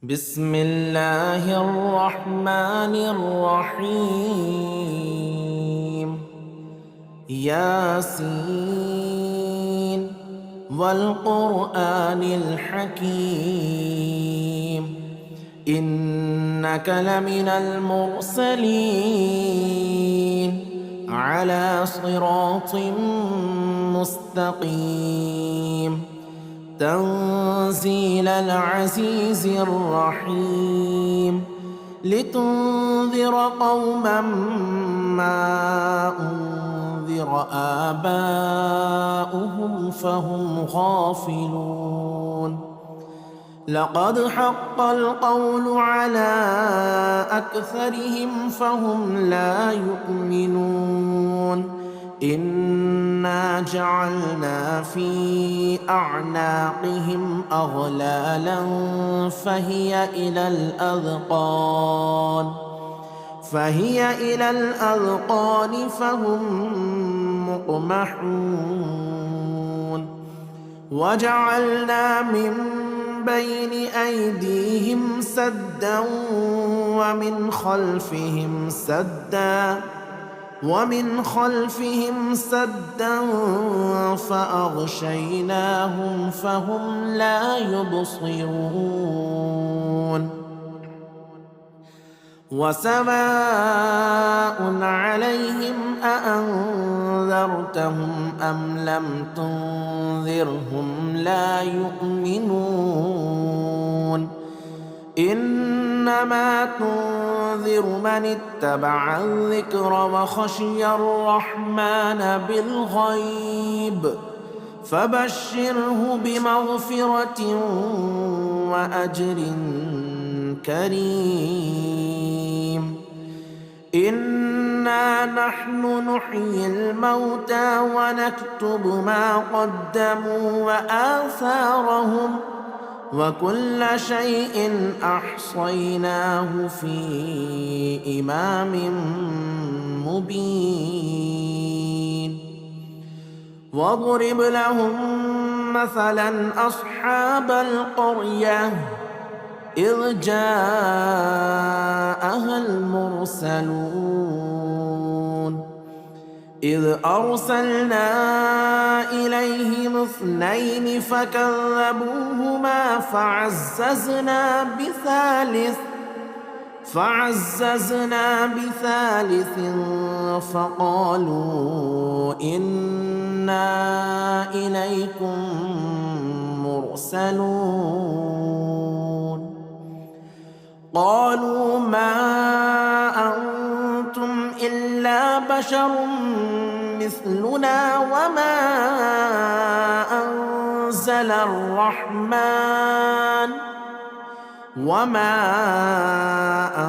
بسم الله الرحمن الرحيم. ياسين والقرآن الحكيم إنك لمن المرسلين على صراط مستقيم تنزيل العزيز الرحيم لتنذر قوما ما أنذر آباؤهم فهم غافلون. لقد حق القول على أكثرهم فهم لا يؤمنون. إنا جعلنا في أعناقهم أغلالا فهي إلى الأذقان فهم مقمحون. وجعلنا من بين أيديهم سدا ومن خلفهم سدا فأغشيناهم فهم لا يبصرون. وسواء عليهم أأنذرتهم أم لم تنذرهم لا يؤمنون. إنما تنذر من اتبع الذكر وخشي الرحمن بالغيب فبشره بمغفرة وأجر كريم. إنا نحن نحيي الموتى ونكتب ما قدموا وآثارهم وكل شيء أحصيناه في إمام مبين. واضرب لهم مثلا أصحاب القرية إذ جاءها المرسلون إذ أرسلنا إليهم 2 فكذبوهما فعززنا بثالث فقالوا إنا إليكم مرسلون. قالوا ما أنتم إلا بشر مثلنا وما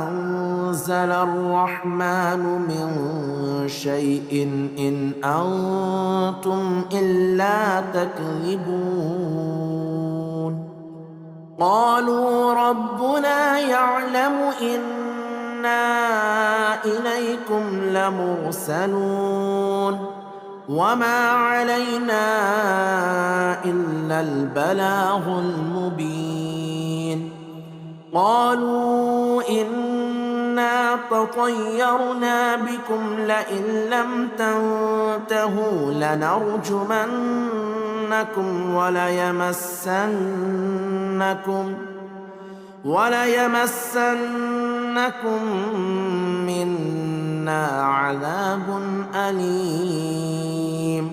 أنزل الرحمن من شيء إن أنتم إلا تكذبون. قالوا ربنا يعلم إنا إليكم لمرسلون وما علينا إلا البلاغ المبين. قالوا إنا تطيرنا بكم لئن لم تنتهوا لنرجمنكم وليمسنكم منا عذاب أليم.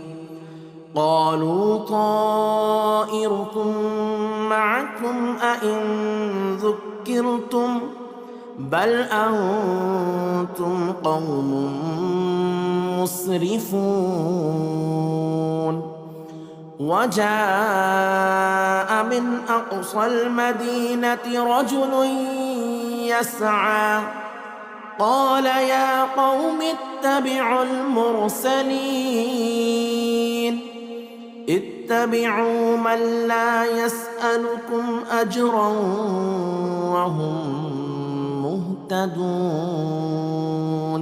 قالوا طائركم معكم أئن ذكرتم بل أنتم قوم مسرفون. وجاء من أقصى المدينة رجل يسعى قال يا قوم اتبعوا المرسلين اتبعوا من لا يسألكم أجرا وهم مهتدون.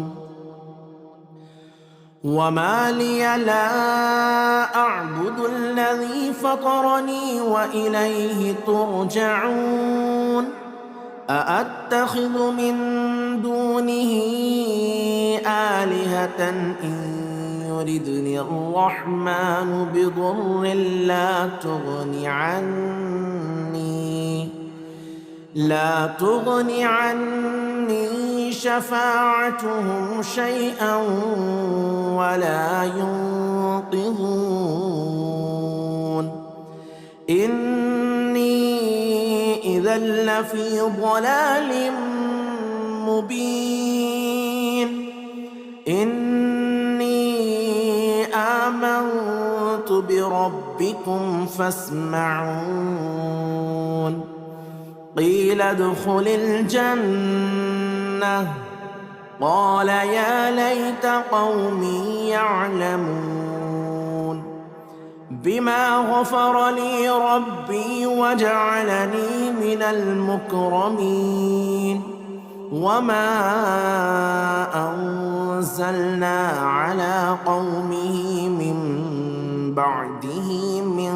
وما لي لا أعبد الذي فطرني وإليه ترجعون. أأتخذ من دونه آلهة إن يردني الرحمن بضر لا تغن عني شفاعتهم شيئا ولا ينقذون إني إذا لفي ضلال مبين إني آمنت بربكم فاسمعون قيل ادخل الجنة قال يا ليت قومي يعلمون بما غفر لي ربي وجعلني من المكرمين وما أنزلنا على قومه من بعده من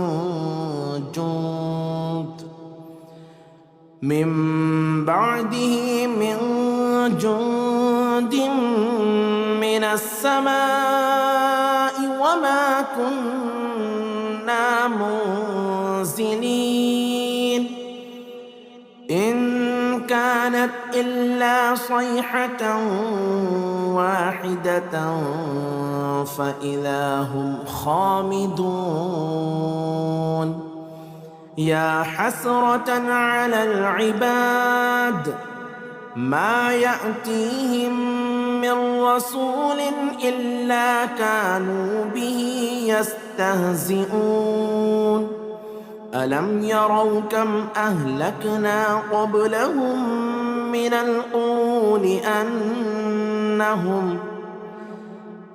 جند من السماء وما كنا منزلين إن كانت إلا صيحة واحدة فإذا هم خامدون يا حسرة على العباد ما يأتيهم من رسول إلا كانوا به يستهزئون ألم يروا كم أهلكنا قبلهم من القرون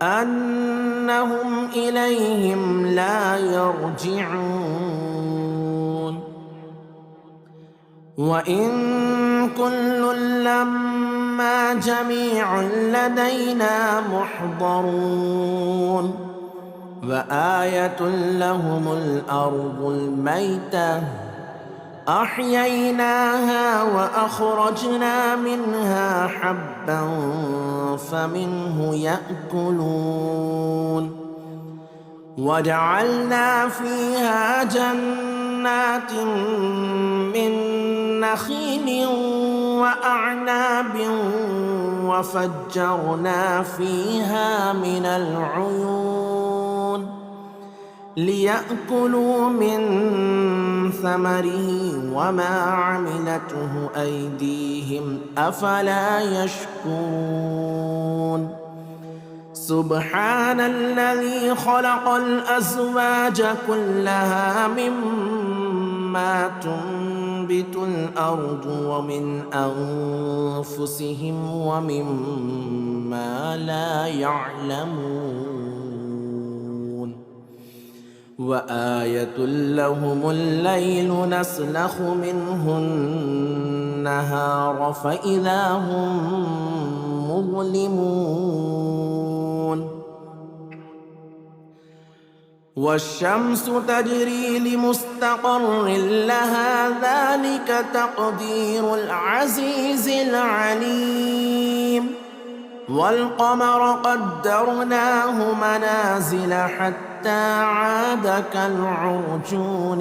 أنهم إليهم لا يرجعون وإن كل لما جميع لدينا محضرون وآية لهم الأرض الميتة أحييناها وأخرجنا منها حبا فمنه يأكلون وجعلنا فيها جنات من نخيل وأعناب وفجرنا فيها من العيون ليأكلوا من ثمره وما عملته أيديهم أفلا يشكرون سبحان الذي خلق الأزواج كلها مما تنبت الأرض ومن أنفسهم ومما لا يعلمون وآية لهم الليل نسلخ منه النهار فإذا هم مظلمون والشمس تجري لمستقر لها ذلك تقدير العزيز العليم والقمر قدرناه منازل حتى عاد كالعرجون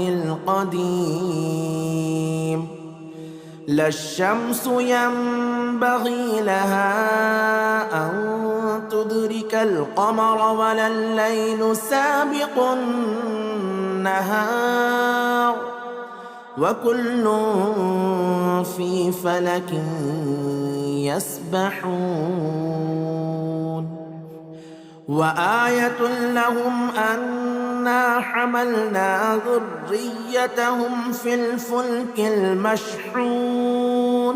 القديم لا الشمس ينبغي لها أن تدرك القمر ولا الليل سابق النهار وكل في فلك يسبحون وآية لهم أنا حملنا ذريتهم في الفلك المشحون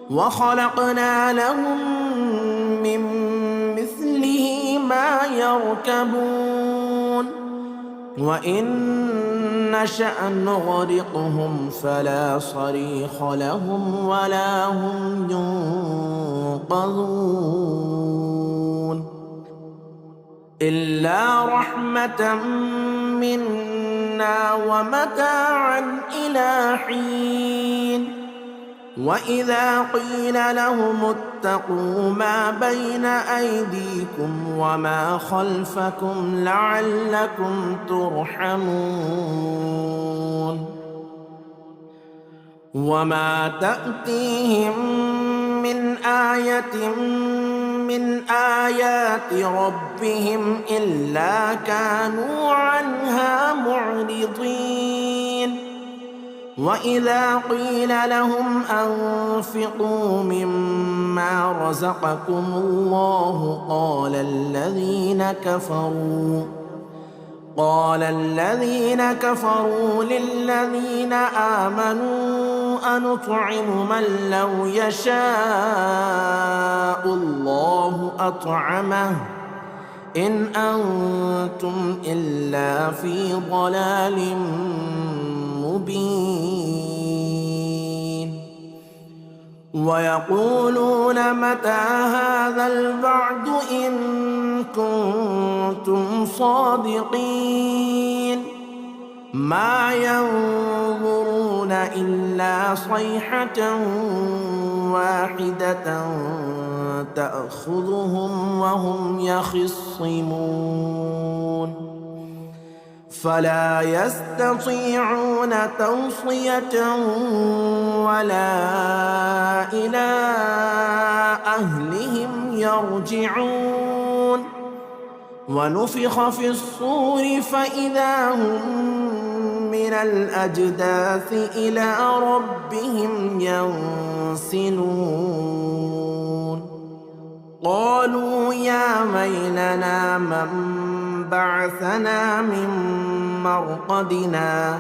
وخلقنا لهم من مثله ما يركبون وإن نشأ نغرقهم فلا صريخ لهم ولا هم ينقذون إلا رحمة منا ومتاعا إلى حين وإذا قيل لهم اتقوا ما بين أيديكم وما خلفكم لعلكم ترحمون وما تأتيهم من آية من آيات ربهم إلا كانوا عنها معرضين وإذا قيل لهم أنفقوا مما رزقكم الله قال الذين كفروا للذين آمنوا أنطعم من لو يشاء الله أطعمه إن أنتم إلا في ضلال مبين ويقولون متى هذا الوعد إن كنتم صادقين ما ينظرون إلا صيحة واحدة تأخذهم وهم يخصمون فلا يستطيعون توصية ولا إلى أهلهم يرجعون ونفخ في الصور فإذا هم من الأجداث إلى ربهم ينسلون قالوا يا ويلنا من بعثنا من مرقدنا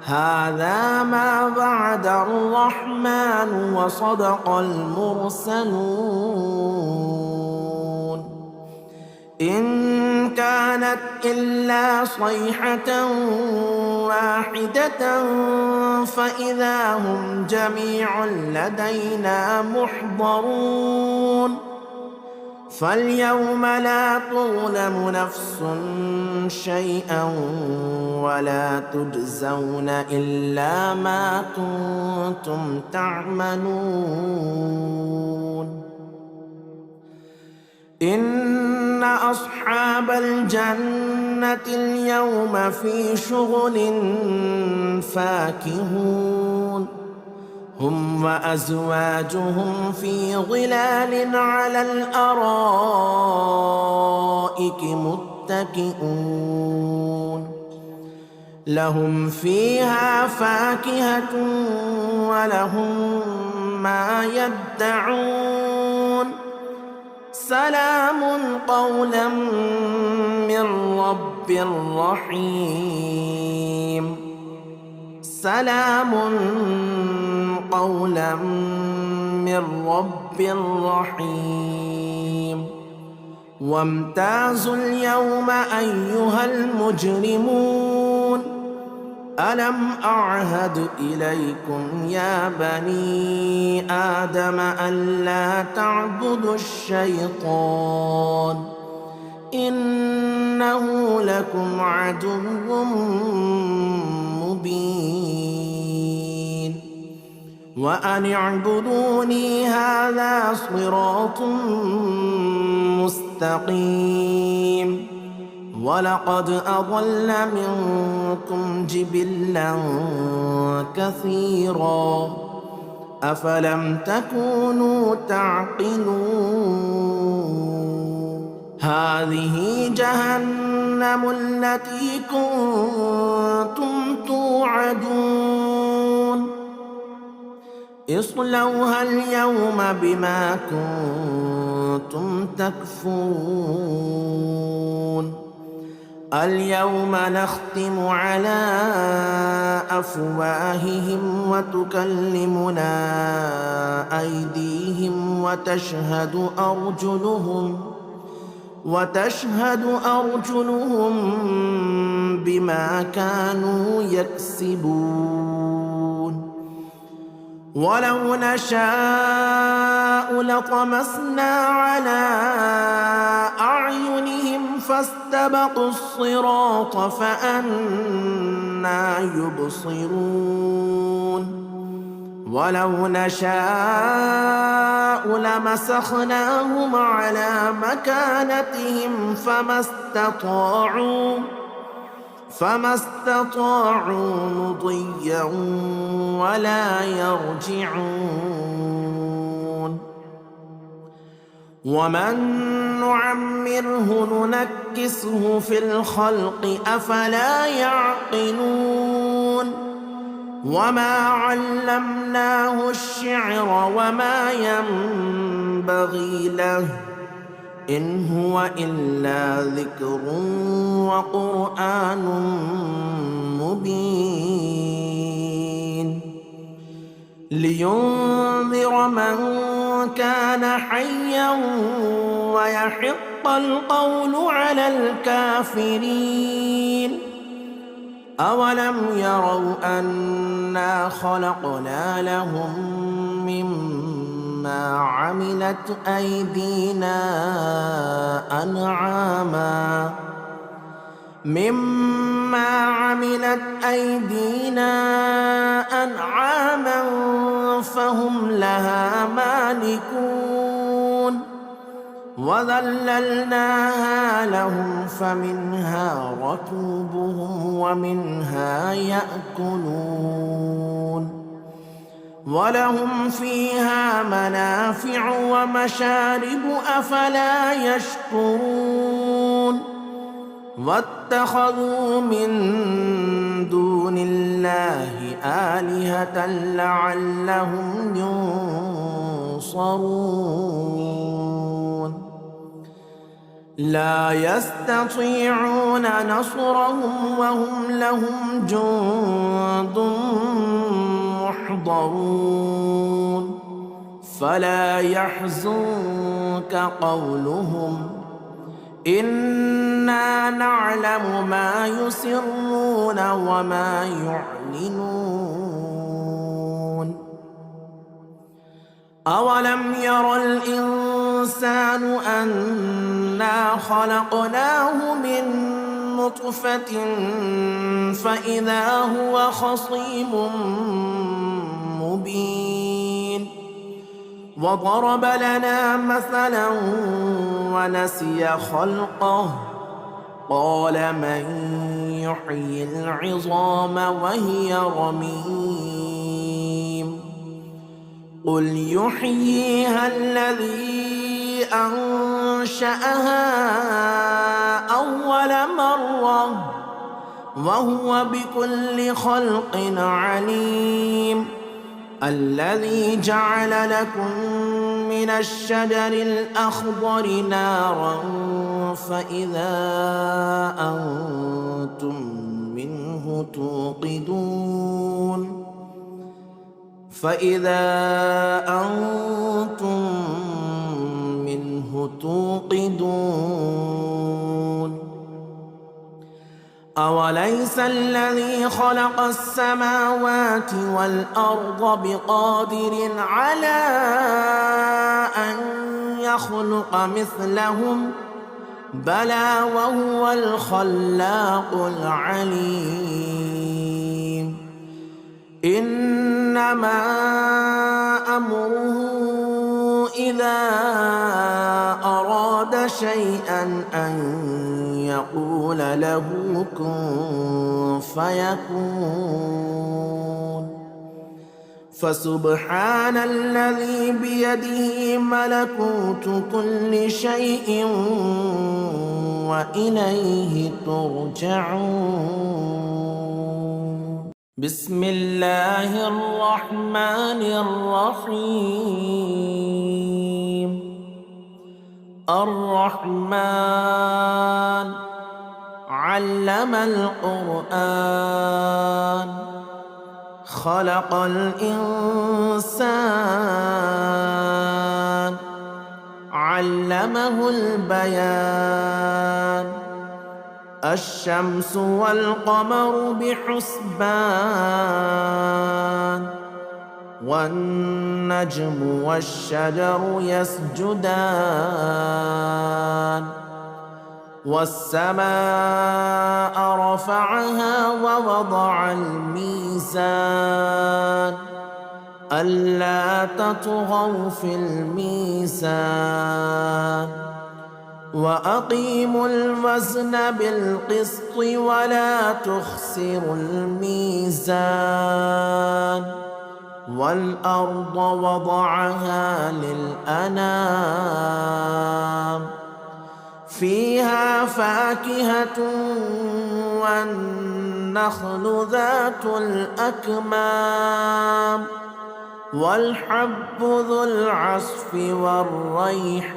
هذا ما وعد الرحمن وصدق المرسلون إن كانت إلا صيحة واحدة فإذا هم جميع لدينا محضرون فاليوم لا تظلم نفس شيئا ولا تجزون إلا ما كنتم تعملون إن أصحاب الجنة اليوم في شغل فاكهون هم وأزواجهم في ظلال على الأرائك متكئون لهم فيها فاكهة ولهم ما يدعون سلام قولا من رب رحيم سلام قولا من رب رحيم وامتازوا اليوم أيها المجرمون ألم أعهد إليكم يا بني آدم ألا تعبدوا الشيطان إنه لكم عدو مبين وأن اعبدوني هذا صراط مستقيم ولقد أضل منكم جبلا كثيرا أفلم تكونوا تعقلون هذه جهنم التي كنتم توعدون اصلوها اليوم بما كنتم تكفرون اليوم نختم على أفواههم وتكلمنا أيديهم وتشهد أرجلهم بما كانوا يكسبون ولو نشاء لطمسنا على أعينهم فاستبقوا الصراط فأنى يبصرون ولو نشاء لمسخناهم على مكانتهم فما استطاعوا مضيا ولا يرجعون. ومن نعمره ننكسه في الخلق أفلا يعقلون. وما علمناه الشعر وما ينبغي له إن هو إلا ذكر وقرآن مبين لينذر من كان حيا ويحق القول على الكافرين. أولم يروا أنا خلقنا لهم مما عملت أيدينا أنعاما فهم لها مالكون. وذللناها لهم فمنها ركوبهم ومنها يأكلون ولهم فيها منافع ومشارب أفلا يشكرون. واتخذوا من دون الله آلهة لعلهم ينصرون. لا يستطيعون نصرهم وهم لهم جند محضرون. فلا يحزنك قولهم إنا نعلم ما يسرون وما يعلنون. أولم ير الإنسان أنا خلقناه من نطفة فإذا هو خصيم مبين. وضرب لنا مثلا ونسي خلقه قال من يحيي العظام وهي رميم. قل يحييها الذي أنشأها أول مرة وهو بكل خلق عليم. الذي جعل لكم من الشجر الأخضر نارا فإذا أنتم منه توقدون. أوليس الذي خلق السماوات والأرض بقادر على أن يخلق مثلهم بلى وهو الخلاق العليم. إنما أمره إذا أراد شيئا أن يقول له كن فيكون. فسبحان الذي بيده ملكوت كل شيء وإليه ترجعون. بسم الله الرحمن الرحيم. الرحمن علم القرآن خلق الإنسان علمه البيان. الشمس والقمر بحسبان والنجم والشجر يسجدان. والسماء رفعها ووضع الميزان ألا تطغوا في الميزان وأقيموا الوزن بالقسط ولا تخسروا الميزان والأرض وضعها للأنام فيها فاكهة والنخل ذات الأكمام والحب ذو العصف والريحان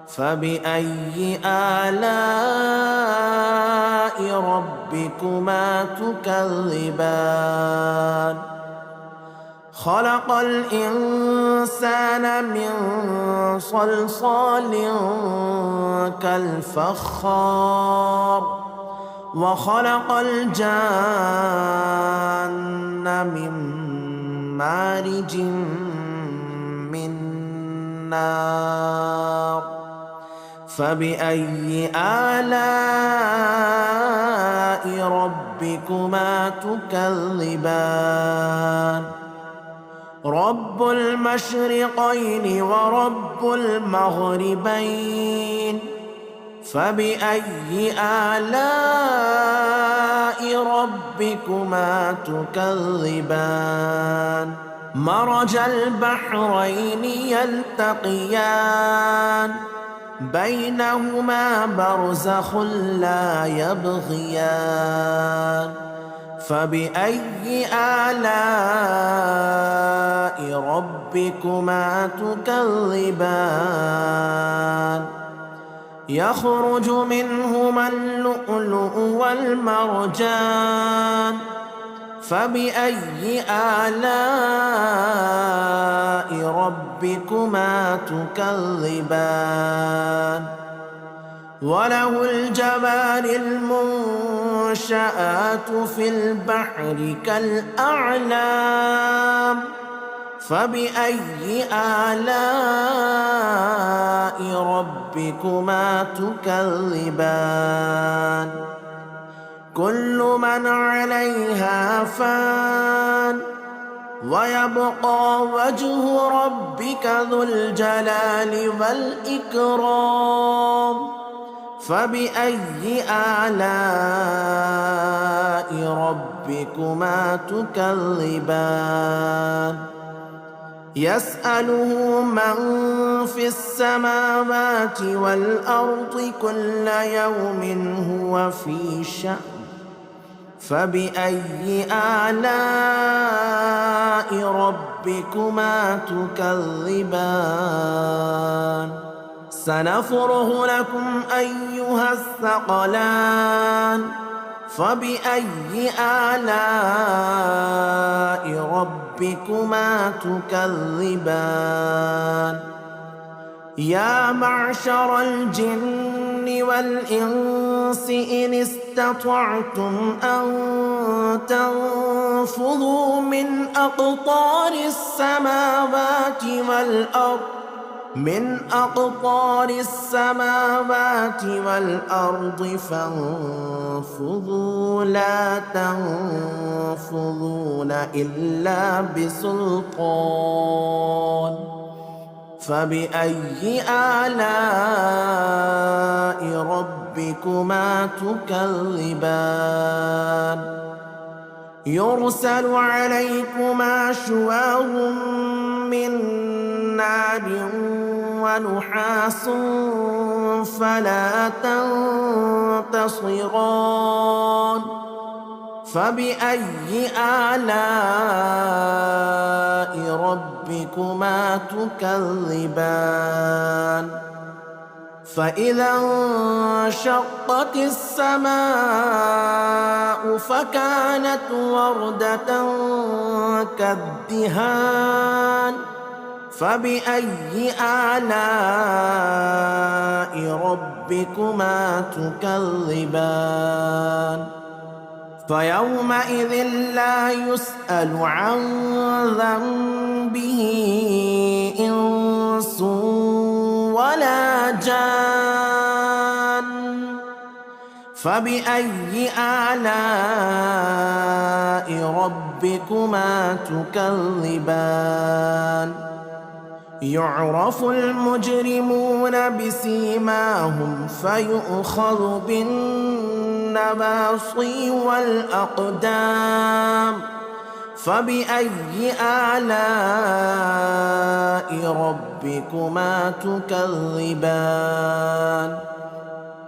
فبأي آلاء ربكما تكذبان خلق الإنسان من صلصال كالفخار وخلق الجان من مارج من نار فبأي آلاء ربكما تكذبان رب المشرقين ورب المغربين فبأي آلاء ربكما تكذبان مرج البحرين يلتقيان بينهما برزخ لا يبغيان فبأي آلاء ربكما تكذبان يخرج منهما اللؤلؤ والمرجان فبأي آلاء ربكما تكذبان وله الجبال المنشآت في البحر كالأعلام فبأي آلاء ربكما تكذبان كل من عليها فان ويبقى وجه ربك ذو الجلال والإكرام فبأي آلاء ربكما تكذبان يسأله من في السماوات والأرض كل يوم هو في شأن فبأي آلاء ربكما تكذبان سنفرغ لكم أيها الثقلان فبأي آلاء ربكما تكذبان يا معشر الجن والإنس إن استطعتم أن تنفذوا من أقطار السماوات والأرض فانفذوا لا تنفذون إلا بسلطان فبأي آلاء ربكما تكذبان يرسل عليكما شواظ من نار ونحاس فلا تنتصران فبأي آلاء ربكما تكذبان فإذا انشقت السماء فكانت وردة كالدهان فبأي آلاء ربكما تكذبان فيومئذ لا يسأل عن ذنبه إنس ولا جان فبأي آلاء ربكما ربكما تكذبان يعرف المجرمون بسيماهم فيؤخذ بالنواصي والأقدام فبأي آلاء ربكما تكذبان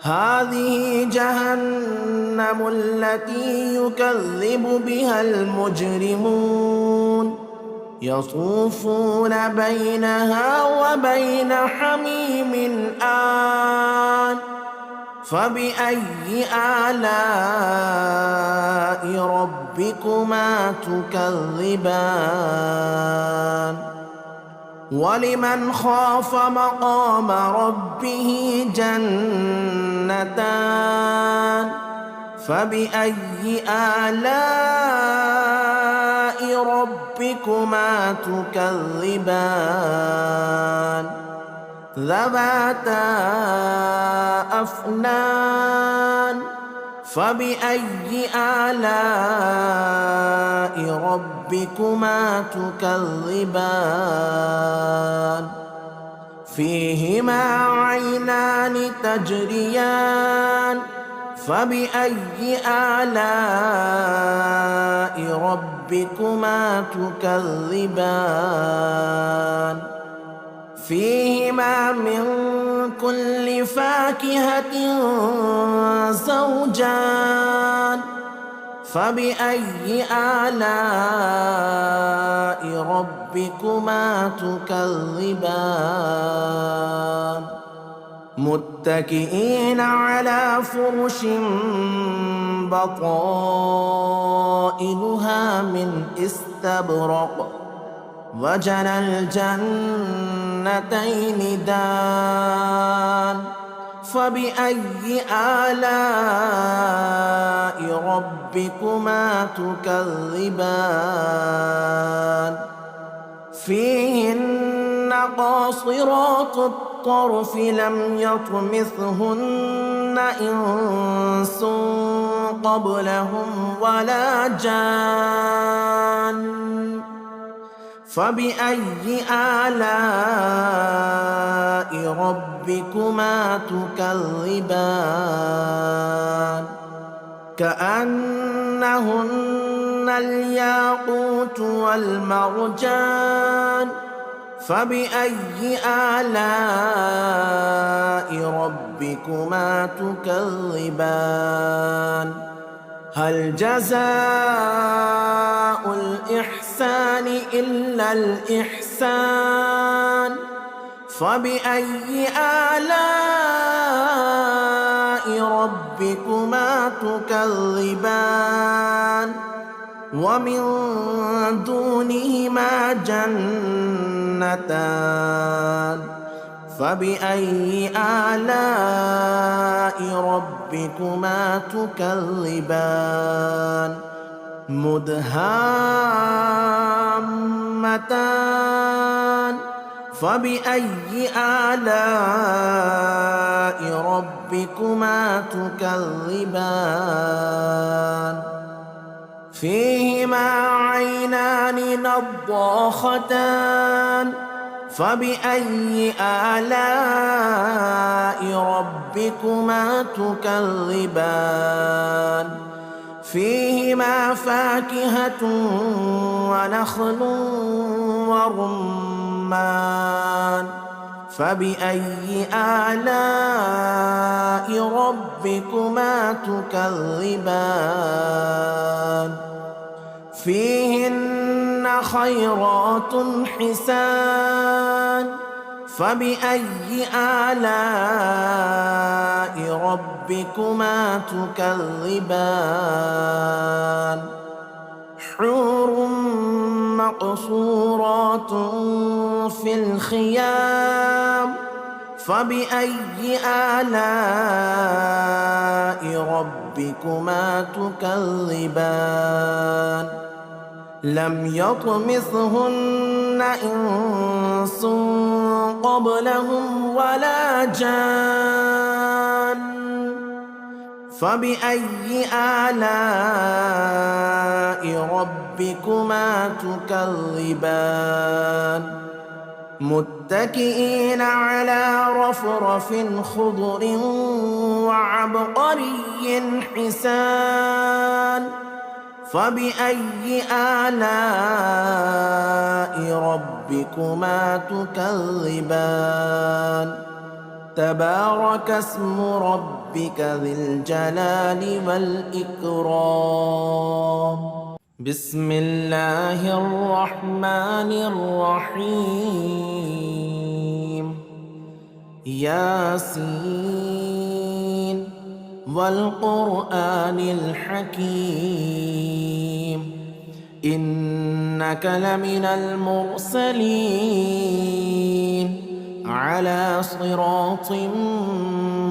هذه جهنم التي يكذب بها المجرمون يطوفون بينها وبين حميم آن فبأي آلاء ربكما تكذبان ولمن خاف مقام ربه جنتان فبأي آلاء ربكما تكذبان ذواتا أفنان فبأي آلاء ربكما تكذبان فيهما عينان تجريان فبأي آلاء ربكما تكذبان فيهما من كل فاكهة زوجان فبأي آلاء ربكما تكذبان متكئين على فرش بطائنها من استبرق وجنى الجنتين دان فبأي آلاء ربكما تكذبان فيهن قاصرات الطرف لم يطمثهن إنس قبلهم ولا جان فبأي آلاء ربكما تكذبان كأنهن الياقوت والمرجان فبأي آلاء ربكما تكذبان هل جزاء الإحسان إلا الإحسان فبأي آلاء ربكما تكذبان ومن دونهما جنتان فبأي آلاء ربكما تكذبان مدهامتان فبأي آلاء ربكما تكذبان فيهما عينان نضاختان فبأي آلاء ربكما تكذبان فيهما فاكهة ونخل ورمان فبأي آلاء ربكما تكذبان فيهن خيرات حسان فبأي آلاء ربكما تكذبان حور مقصورات في الخيام فبأي آلاء ربكما تكذبان لم يطمثهن إنس قبلهم ولا جان فبأي آلاء ربكما تكذبان متكئين على رفرف خضر وعبقري حسان فبأي آلاء ربكما تكذبان تبارك اسم ربك ذي الجلال والإكرام بسم الله الرحمن الرحيم ياسين والقرآن الحكيم إنك لمن المرسلين على صراط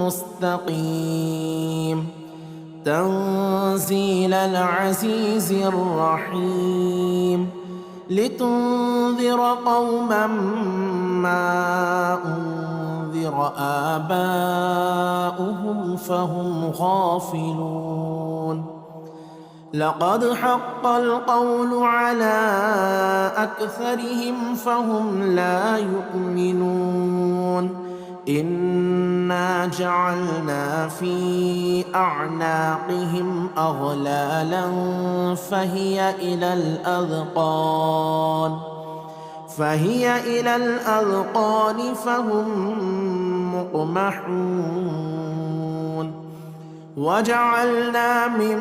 مستقيم تنزيل العزيز الرحيم لتنذر قوما ما أنذر آباؤهم فهم غافلون لقد حق القول على أكثرهم فهم لا يؤمنون إنا جعلنا في أعناقهم أغلالا فهي إلى الأذقان فهم مقمحون وجعلنا من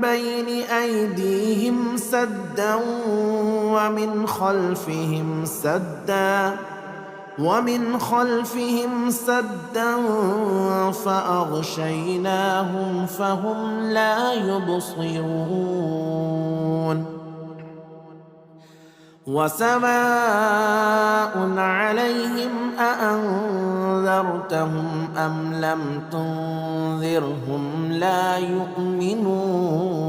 بين أيديهم سدا ومن خلفهم سدا فأغشيناهم فهم لا يبصرون وسواء عليهم أأنذرتهم أم لم تنذرهم لا يؤمنون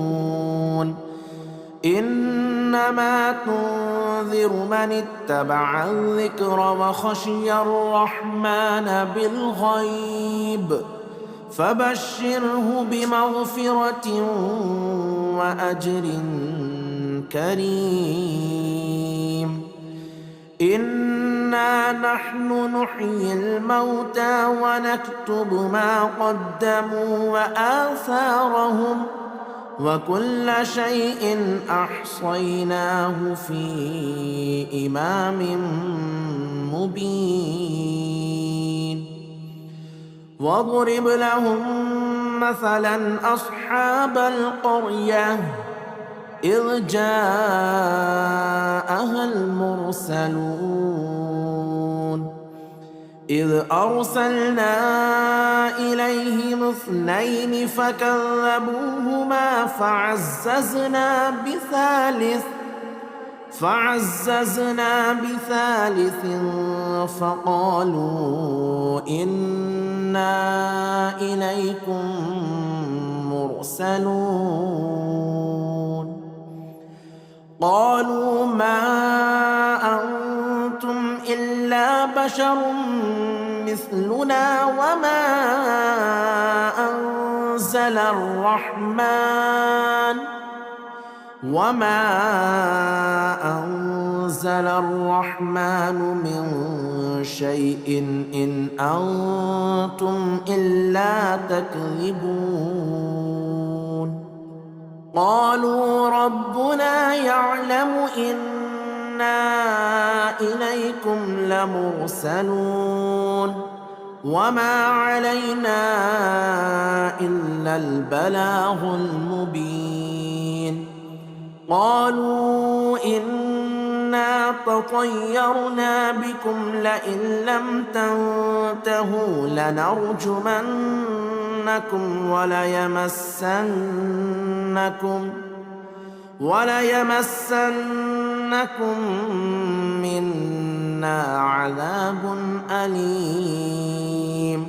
إنما تنذر من اتبع الذكر وخشي الرحمن بالغيب فبشره بمغفرة وأجر كريم إنا نحن نحيي الموتى ونكتب ما قدموا وآثارهم وكل شيء أحصيناه في إمام مبين واضرب لهم مثلا أصحاب القرية إذ جاءها المرسلون إذ أرسلنا إليهم 2 فكذبوهما فعززنا بثالث فقالوا إنا إليكم مرسلون قالوا ما أنتم إلا بشر مثلنا وما أنزل الرحمن من شيء إن أنتم إلا تكذبون قالوا ربنا يعلم إنا إليكم لمرسلون وما علينا إلا البلاغ المبين قالوا إنا تطيرنا بكم لئن لم تنتهوا لنرجمنكم وليمسنكم منا عذاب أليم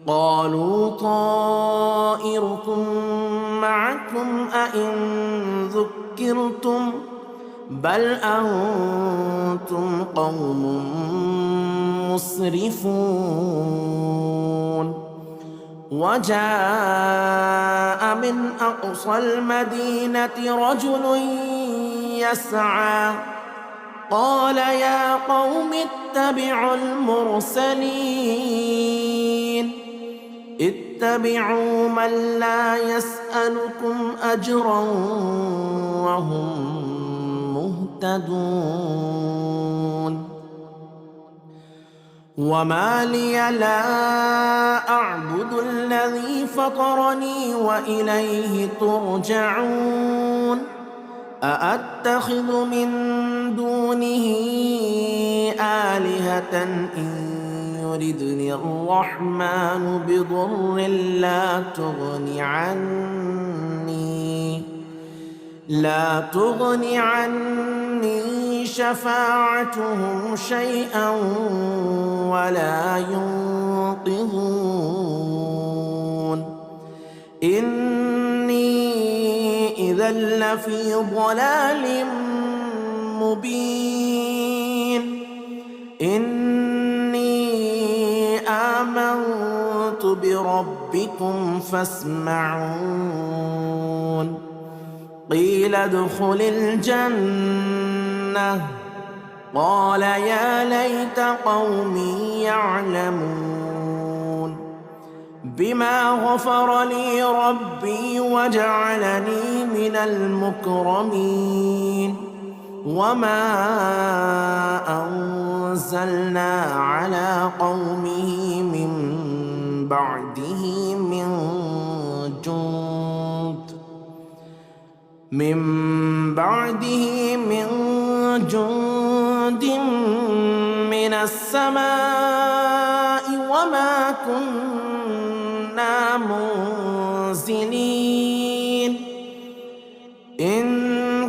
قالوا طائركم معكم أئن ذكرتم بل أنتم قوم مسرفون وجاء من أقصى المدينة رجل يسعى قال يا قوم اتبعوا المرسلين اتبعوا من لا يسألكم أجرا وهم مهتدون وما لي لا أعبد الذي فطرني وإليه ترجعون أأتخذ من دونه آلهة إن يردني الرحمن بضر لا تغني عني شفاعتهم شيئا ولا ينقذون إني إذا لفي ضلال مبين إني آمنت بربكم فاسمعون قيل ادخل الجنة قال يا ليت قومي يعلمون بما غفر لي ربي وجعلني من المكرمين وما أنزلنا على قومه من بعده من جند من السماء وما كنا منزلين إن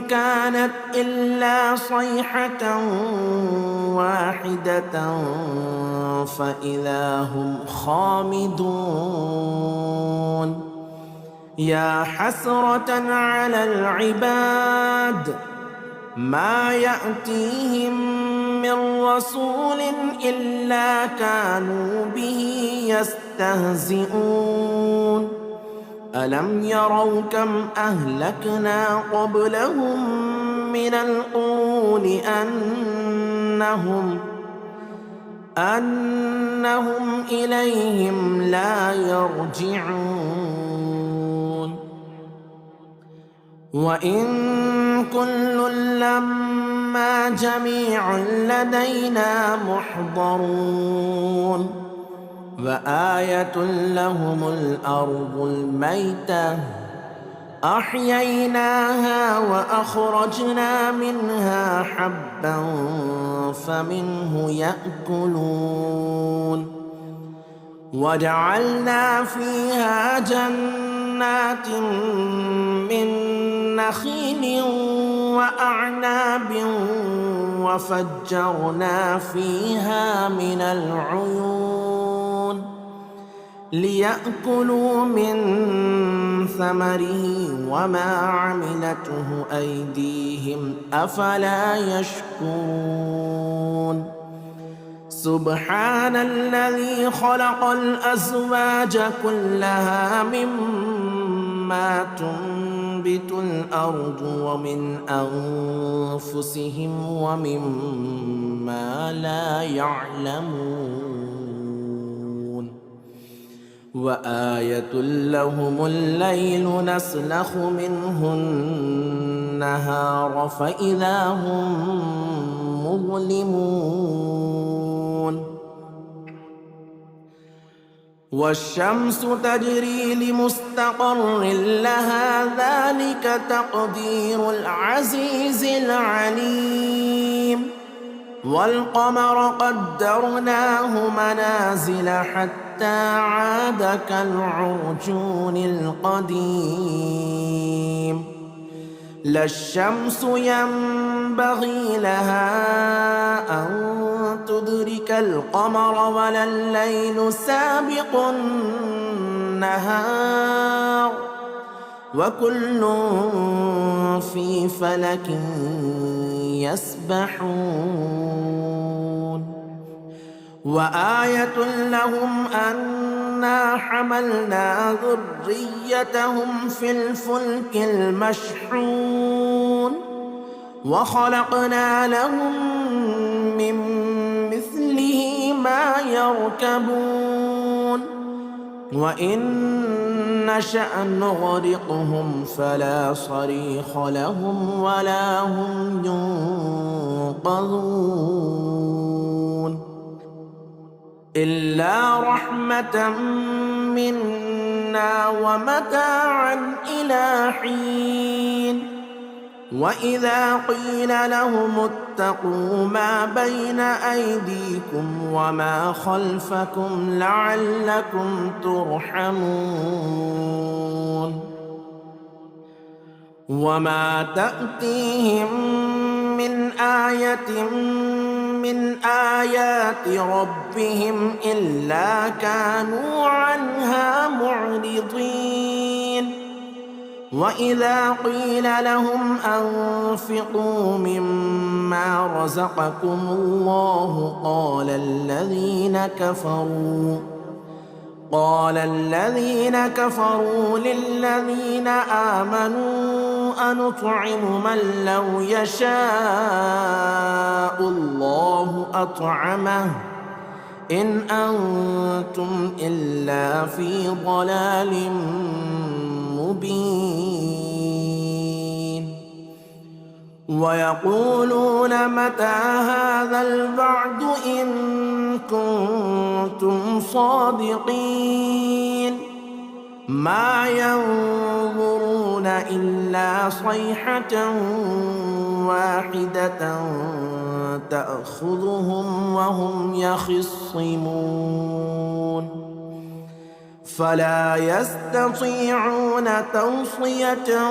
كانت إلا صيحة واحدة فإذا هم خامدون يا حسرة على العباد ما يأتيهم من رسول إلا كانوا به يستهزئون ألم يروا كم أهلكنا قبلهم من القرون أنهم إليهم لا يرجعون وإن كل لما جميع لدينا محضرون وآية لهم الأرض الميتة أحييناها وأخرجنا منها حبا فمنه يأكلون وجعلنا فيها جنات من نخيل وأعناب وفجرنا فيها من العيون ليأكلوا من ثمره وما عملته أيديهم أفلا يشكرون سبحان الذي خلق الأزواج كلها مما تنبت الأرض ومن أنفسهم ومما لا يعلمون وآية لهم الليل نسلخ منه النهار فإذا هم مظلمون والشمس تجري لمستقر لها ذلك تقدير العزيز العليم والقمر قدرناه منازل حتى عاد كالعرجون القديم لا الشمس ينبغي لها أن تدرك القمر ولا الليل سابق النهار وكل في فلك يسبحون وآية لهم أنا حملنا ذريتهم في الفلك المشحون وخلقنا لهم من مثله ما يركبون وإن نشأ نغرقهم فلا صريخ لهم ولا هم ينقذون إلا رحمة منا ومتاعا إلى حين وإذا قيل لهم اتقوا ما بين أيديكم وما خلفكم لعلكم ترحمون وما تأتيهم من آية من آيات ربهم إلا كانوا عنها معرضين وإذا قيل لهم أنفقوا مما رزقكم الله قال الذين كفروا للذين آمنوا أنطعم من لو يشاء الله أطعمه إن أنتم إلا في ضلال مبين ويقولون متى هذا الوعد إن كنتم صادقين ما ينظرون إلا صيحة واحدة تأخذهم وهم يخصمون فلا يستطيعون توصية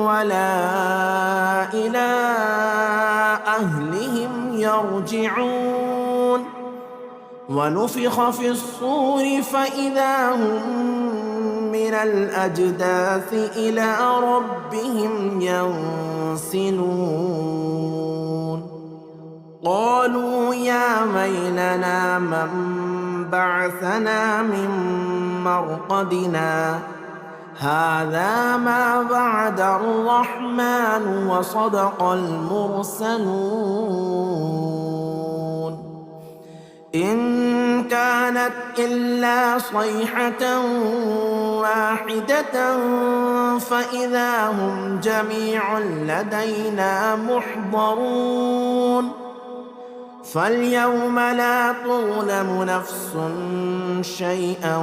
ولا إلى أهلهم يرجعون ونفخ في الصور فإذا هم من الأجداث إلى ربهم ينسلون قالوا يا ويلنا من بعثنا من مرقدنا هذا ما وعد الرحمن وصدق المرسلون إن كانت إلا صيحة واحدة فإذا هم جميع لدينا محضرون فاليوم لا تظلم نفس شيئا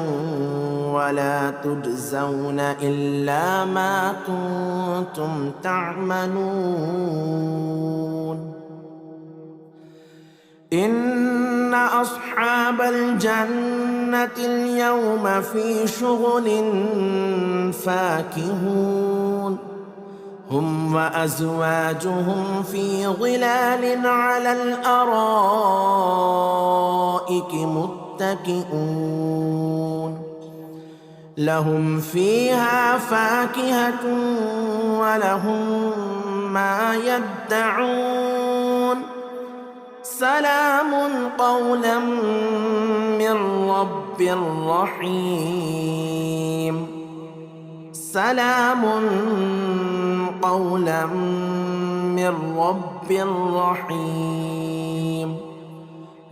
ولا تجزون إلا ما كنتم تعملون إن أصحاب الجنة اليوم في شغل فاكهون هم وأزواجهم في ظلال على الأرائك متكئون لهم فيها فاكهة ولهم ما يدعون سلام قولا من رب رحيم سلام قولا من رب رحيم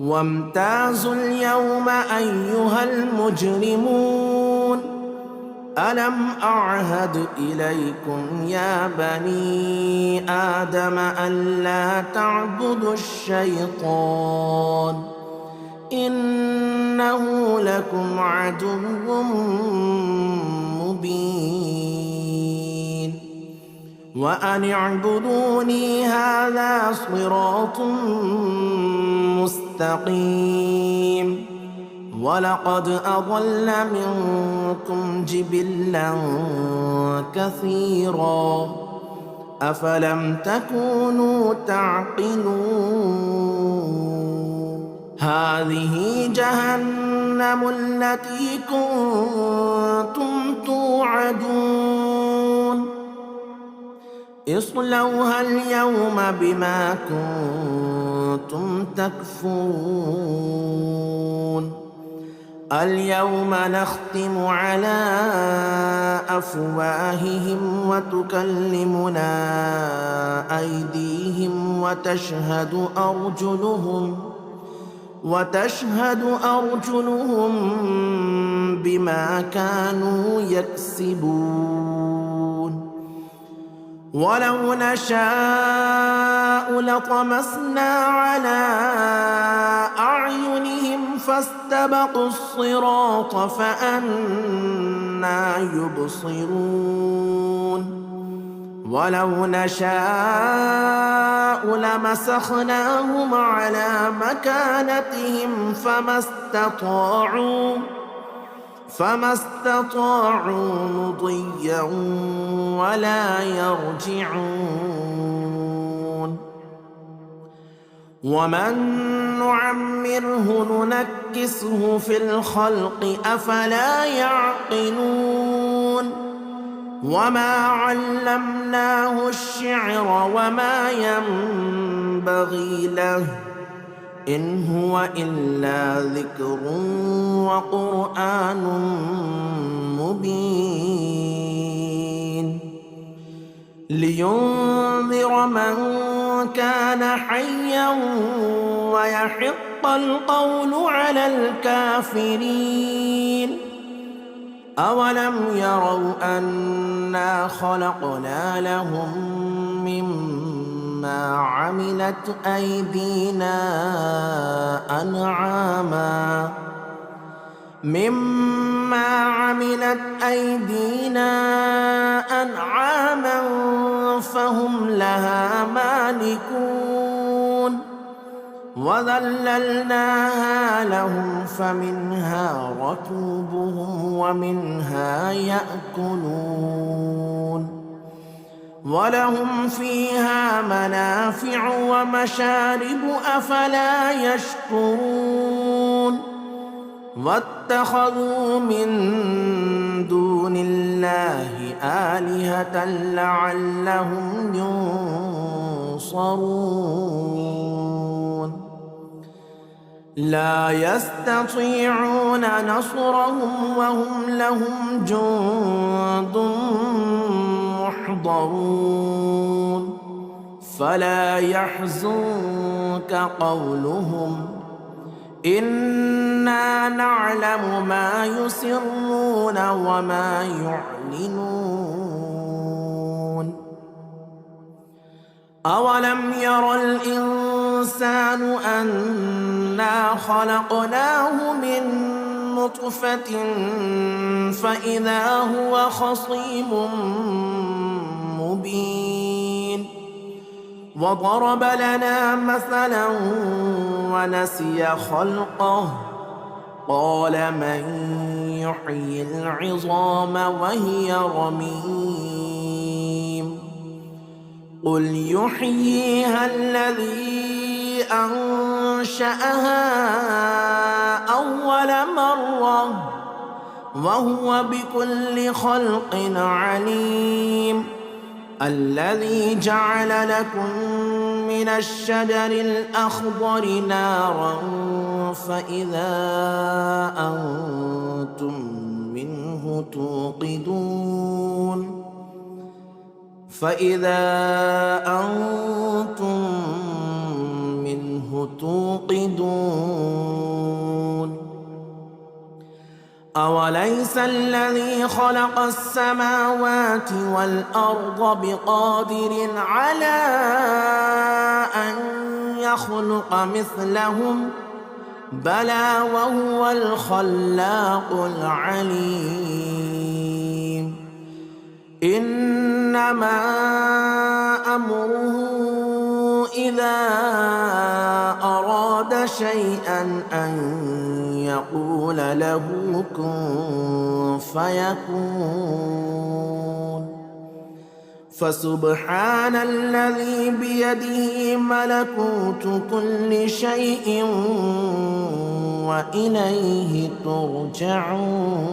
وامتازوا اليوم أيها المجرمون ألم أعهد إليكم يا بني آدم ألا تعبدوا الشيطان إنه لكم عدو مبين وأن اعبدوني هذا صراط مستقيم ولقد أضل منكم جبلا كثيرا أفلم تكونوا تعقلون هذه جهنم التي كنتم توعدون اصلوها اليوم بما كنتم تكفرون اليوم نختم على أفواههم وتكلمنا أيديهم وتشهد أرجلهم بما كانوا يكسبون ولو نشاء لطمسنا على أعينهم فاستبقوا الصراط فأنى يبصرون ولو نشاء لمسخناهم على مكانتهم فما استطاعوا مضيا ولا يرجعون ومن نعمره ننكسه في الخلق أفلا يعقلون وما علمناه الشعر وما ينبغي له إن هو إلا ذكر وقرآن مبين لينذر من كان حيا ويحق القول على الكافرين أولم يروا أنا خلقنا لهم مما عملت أيدينا أنعاما فهم لها مالكون وذللناها لهم فمنها ركوبهم ومنها يأكلون ولهم فيها منافع ومشارب أفلا يشكرون واتخذوا من دون الله آلهة لعلهم ينصرون لا يستطيعون نصرهم وهم لهم جند محضرون فلا يحزنك قولهم إنا نعلم ما يسرون وما يعلنون أولم ير الإنسان أنا خلقناه من نطفة فإذا هو خصيم مبين وضرب لنا مثلا ونسي خلقه قال من يحيي العظام وهي رميم قل يحييها الذي أنشأها أول مرة وهو بكل خلق عليم الذي جعل لكم من الشجر الأخضر نارا فإذا أنتم منه توقدون أوليس الذي خلق السماوات والأرض بقادر على أن يخلق مثلهم بلى وهو الخلاق العليم إنما أمره إذا أراد شيئا أن يقول له كن فيكون فسبحان الذي بيده ملكوت كل شيء وإليه ترجعون.